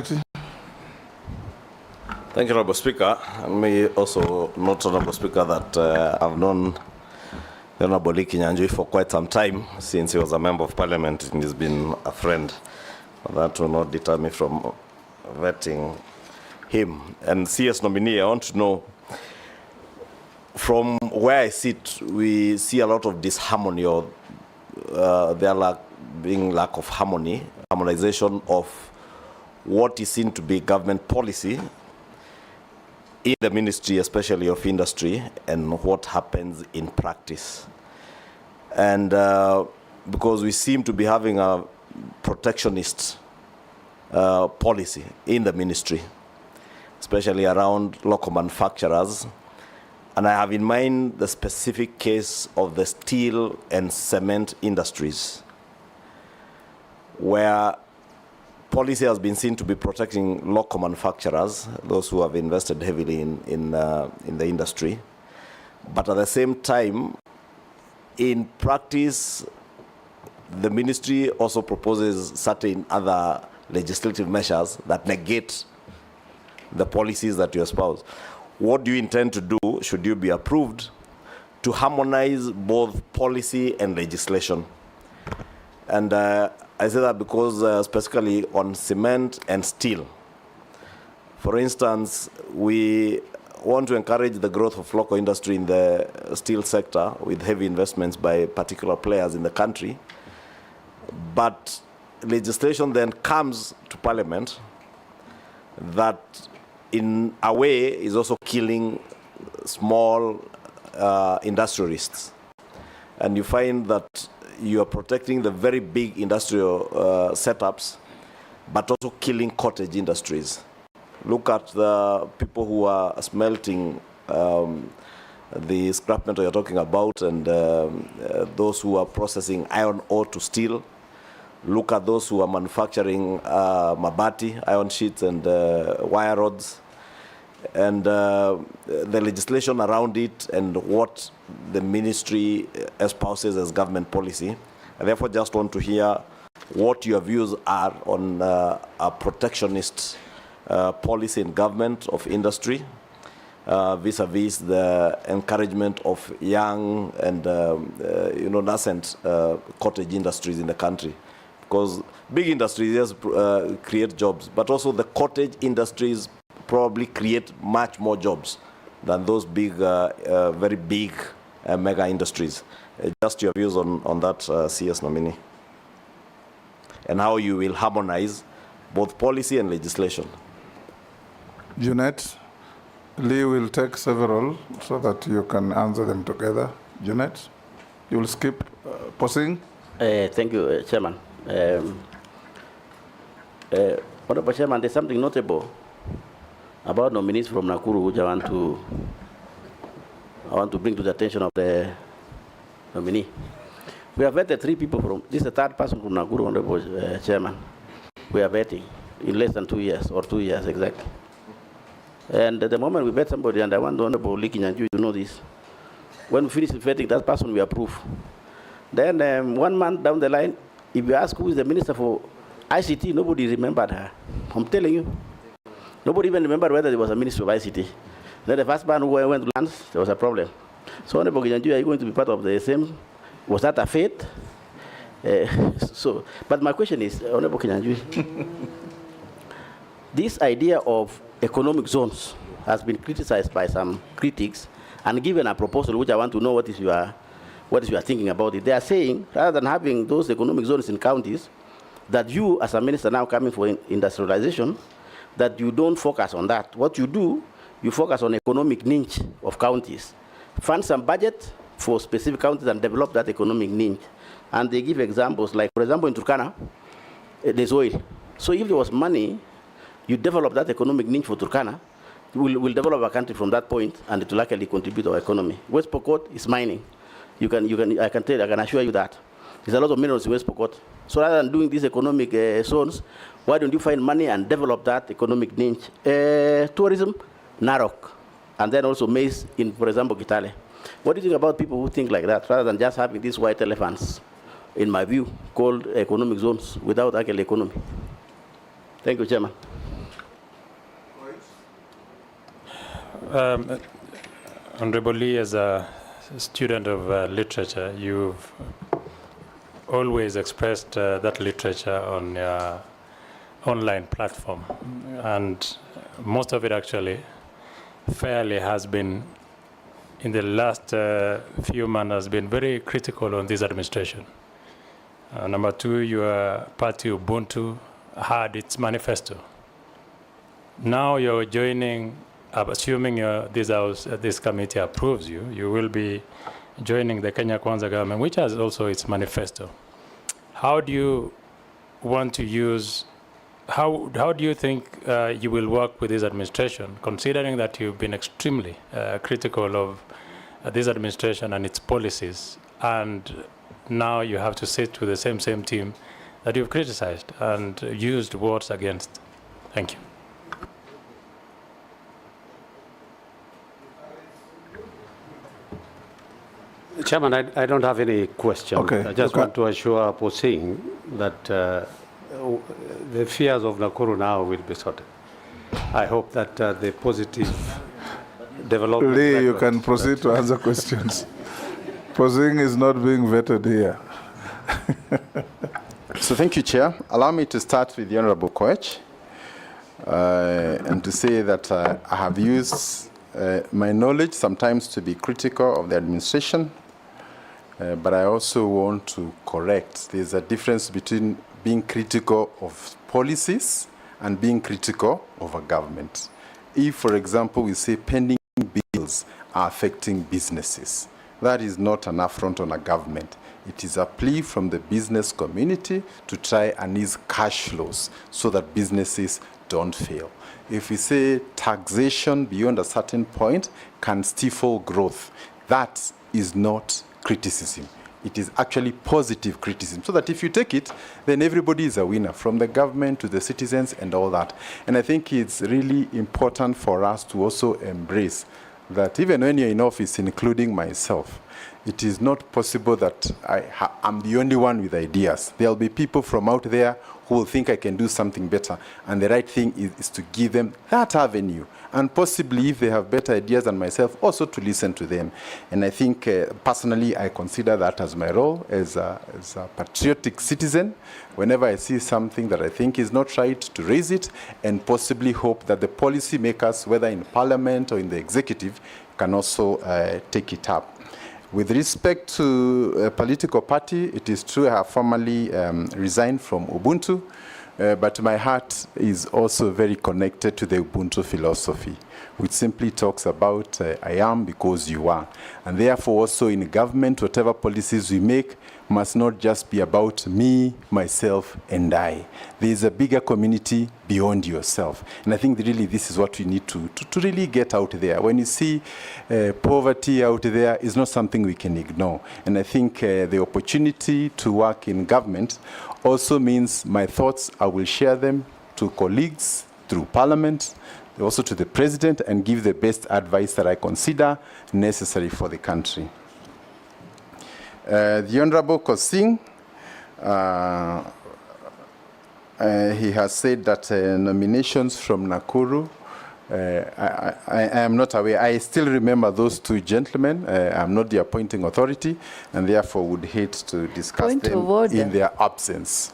Thank you, Honorable Speaker. And me also note, Honorable Speaker, that I've known the Honorable Kinyanjui for quite some time, since he was a member of Parliament, and he's been a friend. That will not deter me from vetting him. And CS nominee, I want to know, from where I sit, we see a lot of disharmony, or there being lack of harmonization of what is seen to be government policy in the Ministry, especially of Industry, and what happens in practice. And because we seem to be having a protectionist policy in the Ministry, especially around local manufacturers. And I have in mind the specific case of the steel and cement industries, where policy has been seen to be protecting local manufacturers, those who have invested heavily in the industry. But at the same time, in practice, the ministry also proposes certain other legislative measures that negate the policies that you espouse. What do you intend to do, should you be approved, to harmonize both policy and legislation? And I say that because specifically on cement and steel. For instance, we want to encourage the growth of local industry in the steel sector with heavy investments by particular players in the country. But legislation then comes to Parliament that in a way is also killing small industrialists. And you find that you are protecting the very big industrial setups, but also killing cottage industries. Look at the people who are smelting the scrap metal you're talking about, and those who are processing iron ore to steel. Look at those who are manufacturing mabati, iron sheets, and wire rods. And the legislation around it and what the ministry espouses as government policy. I therefore just want to hear what your views are on a protectionist policy in government of industry vis-a-vis the encouragement of young and nascent cottage industries in the country. Because big industries, yes, create jobs, but also the cottage industries probably create much more jobs than those big, very big mega industries. Just your views on that, CS nominee, and how you will harmonize both policy and legislation. Jeanette, Lee will take several so that you can answer them together. Jeanette, you will skip pausing. Thank you, Chairman. Honorable Chairman, there's something notable about nominees from Nakuru, which I want to bring to the attention of the nominee. We have vetted 3 people from, this is the 3rd person from Nakuru, Honorable Chairman. We are vetting in less than 2 years, or 2 years exactly. And at the moment we vet somebody, and I want the Honorable Kinyanjui to know this, when we finish vetting that person, we approve. Then 1 month down the line, if you ask who is the Minister for ICT, nobody remembered her. I'm telling you. Nobody even remembered whether there was a Minister of ICT. Then the first man who went to lands, there was a problem. So, Honorable Kinyanjui, are you going to be part of the same? Was that a fate? But my question is, Honorable Kinyanjui, this idea of economic zones has been criticized by some critics and given a proposal, which I want to know what is your thinking about it. They are saying, rather than having those economic zones in counties, that you, as a minister now coming for industrialization, that you don't focus on that. What you do, you focus on economic niche of counties. Fund some budget for specific counties and develop that economic niche. And they give examples, like, for example, in Turkana, there's oil. So if there was money, you develop that economic niche for Turkana, we'll develop a country from that point, and it will actually contribute to our economy. West Pokot is mining. I can assure you that. There's a lot of minerals in West Pokot. So rather than doing these economic zones, why don't you find money and develop that economic niche? Tourism, Narok, and then also maize in, for example, Kitale. What do you think about people who think like that, rather than just having these white elephants, in my view, called economic zones without actual economy? Thank you, Chairman. Honorable Lee, as a student of literature, you've always expressed that literature on your online platform, and most of it actually fairly has been, in the last few months, has been very critical on this administration. Number two, your party Ubuntu had its manifesto. Now you're joining, assuming this committee approves you, you will be joining the Kenya Kwanza government, which has also its manifesto. How do you want to use, how do you think you will work with this administration, considering that you've been extremely critical of this administration and its policies, and now you have to sit with the same team that you've criticized and used words against? Thank you. Chairman, I don't have any question. Okay. I just want to assure Posing that the fears of Nakuru now will be sorted. I hope that the positive development... Lee, you can proceed to answer questions. Posing is not being vetted here. So thank you, Chair. Allow me to start with the Honorable Koech and to say that I have used my knowledge sometimes to be critical of the administration, but I also want to correct. There's a difference between being critical of policies and being critical of a government. If, for example, we say pending bills are affecting businesses, that is not an affront on a government. It is a plea from the business community to try and ease cash flows so that businesses don't fail. If we say taxation beyond a certain point can stifle growth, that is not criticism. It is actually positive criticism, so that if you take it, then everybody is a winner, from the government to the citizens and all that. And I think it's really important for us to also embrace that even when you're in office, including myself, it is not possible that I'm the only one with ideas. There'll be people from out there who will think I can do something better. And the right thing is to give them that avenue. And possibly, if they have better ideas than myself, also to listen to them. And I think, personally, I consider that as my role as a patriotic citizen. Whenever I see something that I think is not right, to raise it, and possibly hope that the policy makers, whether in Parliament or in the executive, can also take it up. With respect to a political party, it is true I have formally resigned from Ubuntu, but my heart is also very connected to the Ubuntu philosophy, which simply talks about I am because you are. And therefore also in government, whatever policies we make must not just be about me, myself, and I. There is a bigger community beyond yourself. And I think really this is what we need to really get out there. When you see poverty out there, it's not something we can ignore. And I think the opportunity to work in government also means my thoughts, I will share them to colleagues through Parliament, also to the President, and give the best advice that I consider necessary for the country. The Honorable Kosing, he has said that nominations from Nakuru, I am not aware. I still remember those two gentlemen. I'm not the appointing authority, and therefore would hate to discuss Point them of order. in their absence.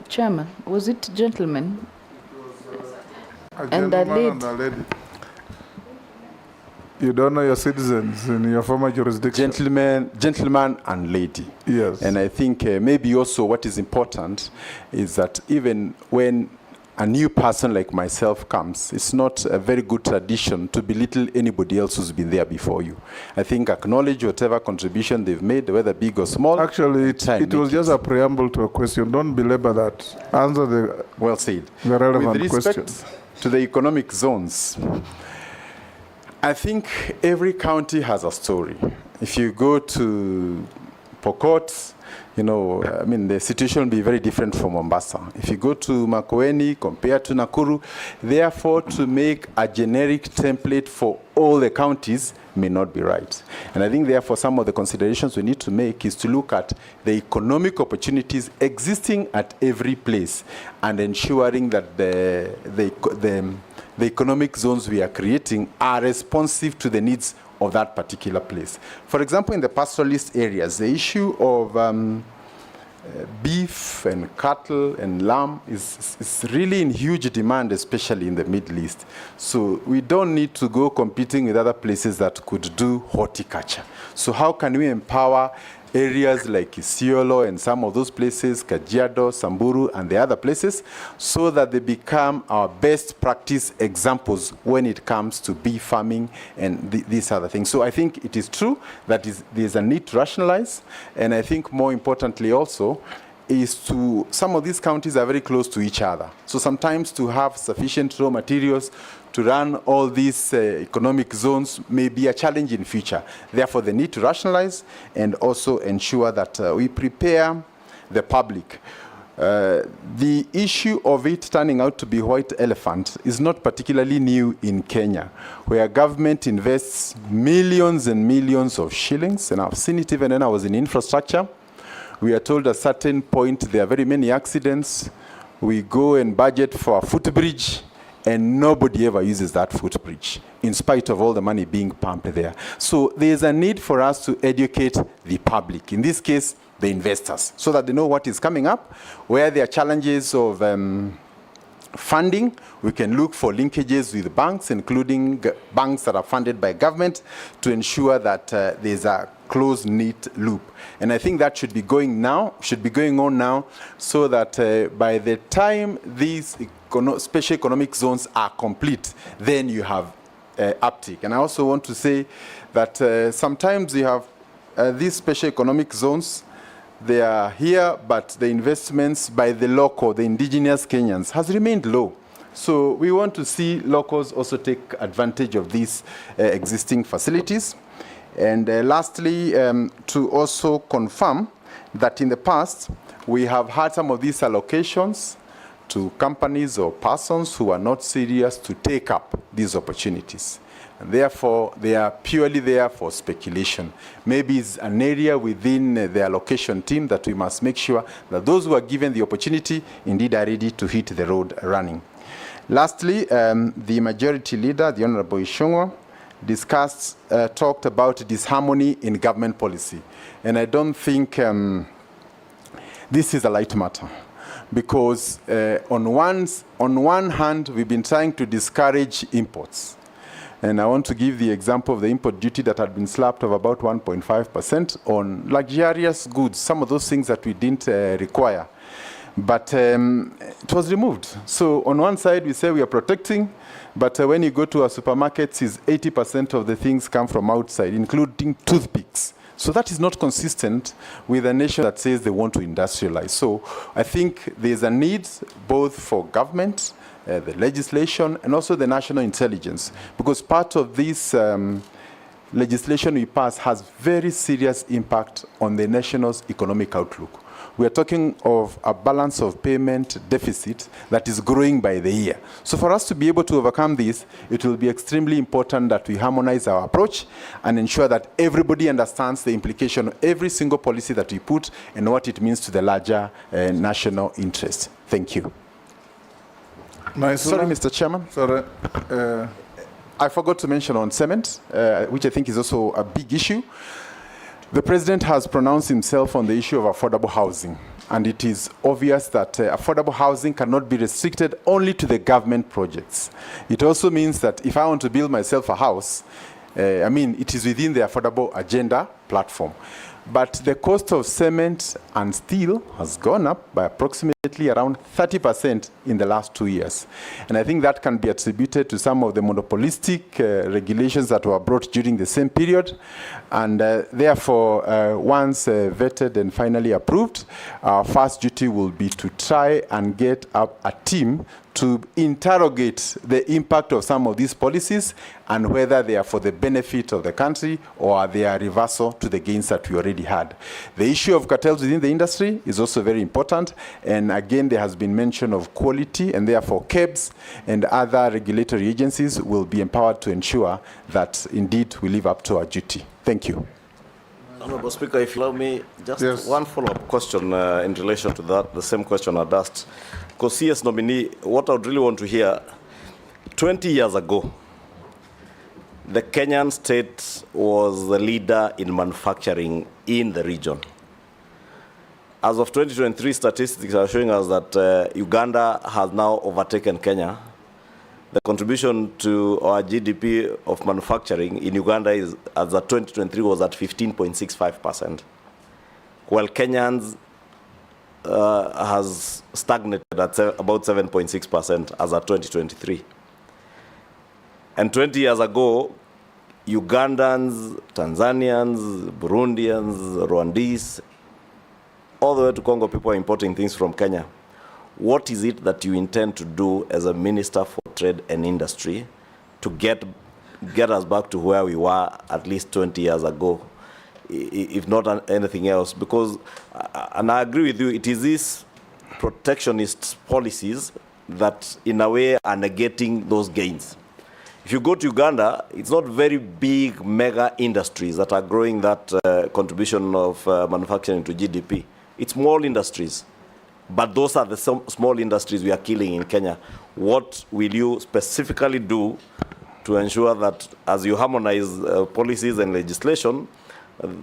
Chairman, was it gentlemen? A And a gentleman and a lady. You don't know your citizens in your former jurisdiction. Gentleman and lady. Yes. And I think maybe also what is important is that even when a new person like myself comes, it's not a very good tradition to belittle anybody else who's been there before you. I think acknowledge whatever contribution they've made, whether big or small. Actually, it was just a preamble to a question. Don't belabor that. Answer the well said. The relevant With respect question. to the economic zones, I think every county has a story. If you go to Pokot, you know, I mean, the situation will be very different from Mombasa. If you go to Makueni, compared to Nakuru, therefore, to make a generic template for all the counties may not be right. And I think, therefore, some of the considerations we need to make is to look at the economic opportunities existing at every place and ensuring that the the economic zones we are creating are responsive to the needs of that particular place. For example, in the pastoralist areas, the issue of beef and cattle and lamb is really in huge demand, especially in the Middle East. So we don't need to go competing with other places that could do horticulture. So how can we empower areas like Isiolo and some of those places, Kajiado, Samburu, and the other places, so that they become our best practice examples when it comes to bee farming and these other things. So I think it is true that there's a need to rationalize, and I think more importantly also, is to, some of these counties are very close to each other. So sometimes to have sufficient raw materials to run all these economic zones may be a challenge in future. Therefore, the need to rationalize and also ensure that we prepare the public. The issue of it turning out to be white elephant is not particularly new in Kenya, where government invests millions and millions of shillings, and I've seen it even when I was in infrastructure. We are told at a certain point there are very many accidents. We go and budget for a footbridge, and nobody ever uses that footbridge, in spite of all the money being pumped there. So there's a need for us to educate the public, in this case, the investors, so that they know what is coming up, where there are challenges of funding. We can look for linkages with banks, including banks that are funded by government, to ensure that there's a close-knit loop. And I think that should be going on now, so that by the time these special economic zones are complete, then you have uptick. And I also want to say that sometimes you have these special economic zones, they are here, but the investments by the local, the indigenous Kenyans, has remained low. So we want to see locals also take advantage of these existing facilities. And lastly, to also confirm that in the past, we have had some of these allocations to companies or persons who are not serious to take up these opportunities. And therefore, they are purely there for speculation. Maybe it's an area within the allocation team that we must make sure that those who are given the opportunity indeed are ready to hit the road running. Lastly, the majority leader, the Honorable Ishungwa, talked about disharmony in government policy. And I don't think this is a light matter, because on one hand, we've been trying to discourage imports. And I want to give the example of the import duty that had been slapped of about 1.5% on luxurious goods, some of those things that we didn't require. But it was removed. So on one side, we say we are protecting, but when you go to our supermarkets, 80% of the things come from outside, including toothpicks. So that is not consistent with a nation that says they want to industrialize. So I think there's a need both for government, the legislation, and also the national intelligence, because part of this legislation we pass has very serious impact on the nation's economic outlook. We are talking of a balance of payment deficit that is growing by the year. So for us to be able to overcome this, it will be extremely important that we harmonize our approach and ensure that everybody understands the implication of every single policy that we put and what it means to the larger national interest. Thank you. Nice. Sorry, Mr. Chairman. Sorry. I forgot to mention on cement, which I think is also a big issue. The President has pronounced himself on the issue of affordable housing, and it is obvious that affordable housing cannot be restricted only to the government projects. It also means that if I want to build myself a house, it is within the affordable agenda platform. But the cost of cement and steel has gone up by approximately around 30% in the last 2 years. And I think that can be attributed to some of the monopolistic regulations that were brought during the same period. And therefore, once vetted and finally approved, our first duty will be to try and get up a team to interrogate the impact of some of these policies and whether they are for the benefit of the country or they are reversal to the gains that we already had. The issue of cartels within the industry is also very important. And again, there has been mention of quality, and therefore KEBS and other regulatory agencies will be empowered to ensure that indeed we live up to our duty. Thank you. Honorable Speaker, if you allow me, just one follow-up question in relation to that, the same question I'd asked. Because CS nominee, what I would really want to hear, 20 years ago, the Kenyan state was the leader in manufacturing in the region. As of 2023, statistics are showing us that Uganda has now overtaken Kenya. The contribution to our GDP of manufacturing in Uganda is, as of 2023, was at 15.65%, while Kenyans has stagnated at about 7.6% as of 2023. And 20 years ago, Ugandans, Tanzanians, Burundians, Rwandese, all the way to Congo, people are importing things from Kenya. What is it that you intend to do as a Minister for Trade and Industry to get us back to where we were at least 20 years ago, if not anything else? Because, and I agree with you, it is these protectionist policies that in a way are negating those gains. If you go to Uganda, it's not very big mega industries that are growing that contribution of manufacturing to GDP. It's small industries. But those are the small industries we are killing in Kenya. What will you specifically do to ensure that as you harmonize policies and legislation,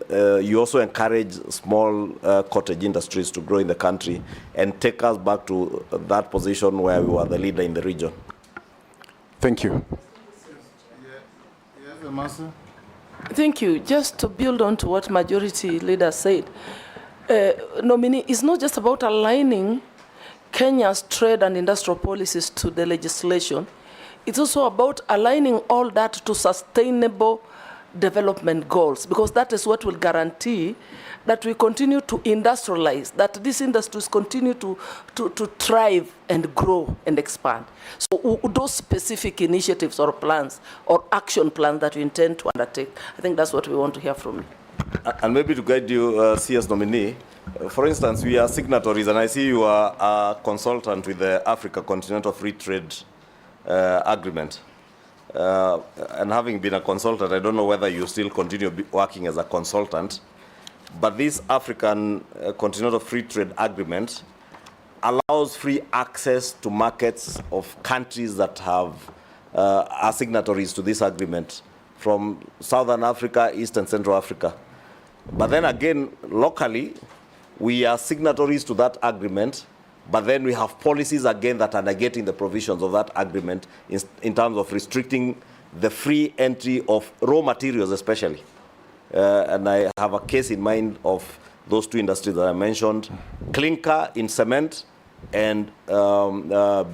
you also encourage small cottage industries to grow in the country and take us back to that position where we were the leader in the region? Thank you. Yes, Amasa? Thank you. Just to build on to what majority leader said, nominee, it's not just about aligning Kenya's trade and industrial policies to the legislation. It's also about aligning all that to sustainable development goals, because that is what will guarantee that we continue to industrialize, that these industries continue to thrive and grow and expand. So those specific initiatives or plans or action plans that we intend to undertake, I think that's what we want to hear from you. And maybe to guide you, CS nominee, for instance, we are signatories, and I see you are a consultant with the Africa Continental Free Trade Agreement. And having been a consultant, I don't know whether you still continue working as a consultant, but this African Continental Free Trade Agreement allows free access to markets of countries that have are signatories to this agreement, from Southern Africa, East and Central Africa. But then again, locally, we are signatories to that agreement, but then we have policies again that are negating the provisions of that agreement in terms of restricting the free entry of raw materials especially. And I have a case in mind of those two industries that I mentioned, clinker in cement and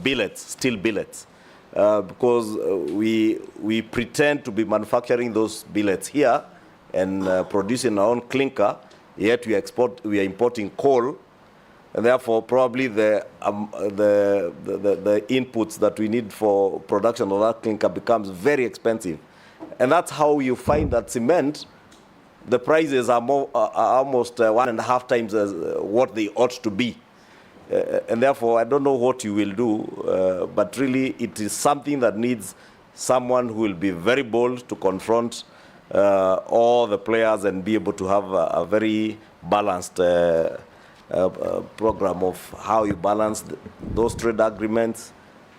billets, steel billets. Because we pretend to be manufacturing those billets here and producing our own clinker, yet we are importing coal, and therefore probably the inputs that we need for production of that clinker becomes very expensive. And that's how you find that cement, the prices are almost 1.5 times as what they ought to be. And therefore, I don't know what you will do, but really it is something that needs someone who will be very bold to confront all the players and be able to have a very balanced program of how you balance those trade agreements,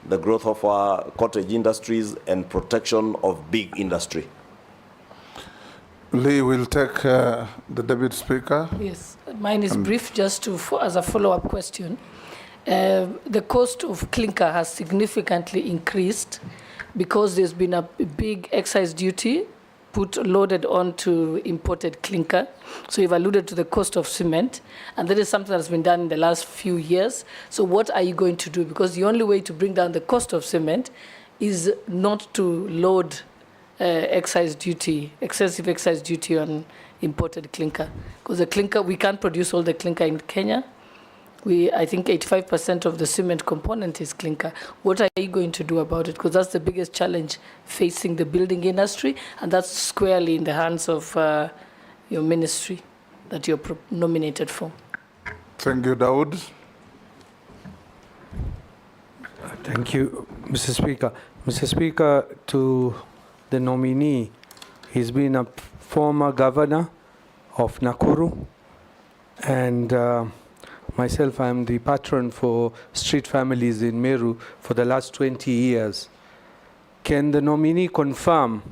the growth of our cottage industries, and protection of big industry. Lee will take the Deputy Speaker. Yes, mine is brief, just as a follow-up question. The cost of clinker has significantly increased because there's been a big excise duty loaded onto imported clinker. So you've alluded to the cost of cement, and that is something that's been done in the last few years. So what are you going to do? Because the only way to bring down the cost of cement is not to load excessive excise duty on imported clinker. Because the clinker, we can't produce all the clinker in Kenya. I think 85% of the cement component is clinker. What are you going to do about it? Because that's the biggest challenge facing the building industry, and that's squarely in the hands of your ministry that you're nominated for. Thank you, Dawood. Thank you, Mr. Speaker. Mr. Speaker, to the nominee, he's been a former governor of Nakuru, and myself, I'm the patron for street families in Meru for the last 20 years. can the nominee confirm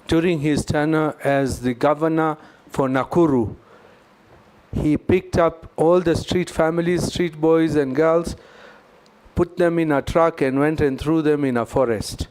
during his tenure as the governor for Nakuru, he picked up all the street families, street boys and girls, put them in a truck and went and threw them in a forest?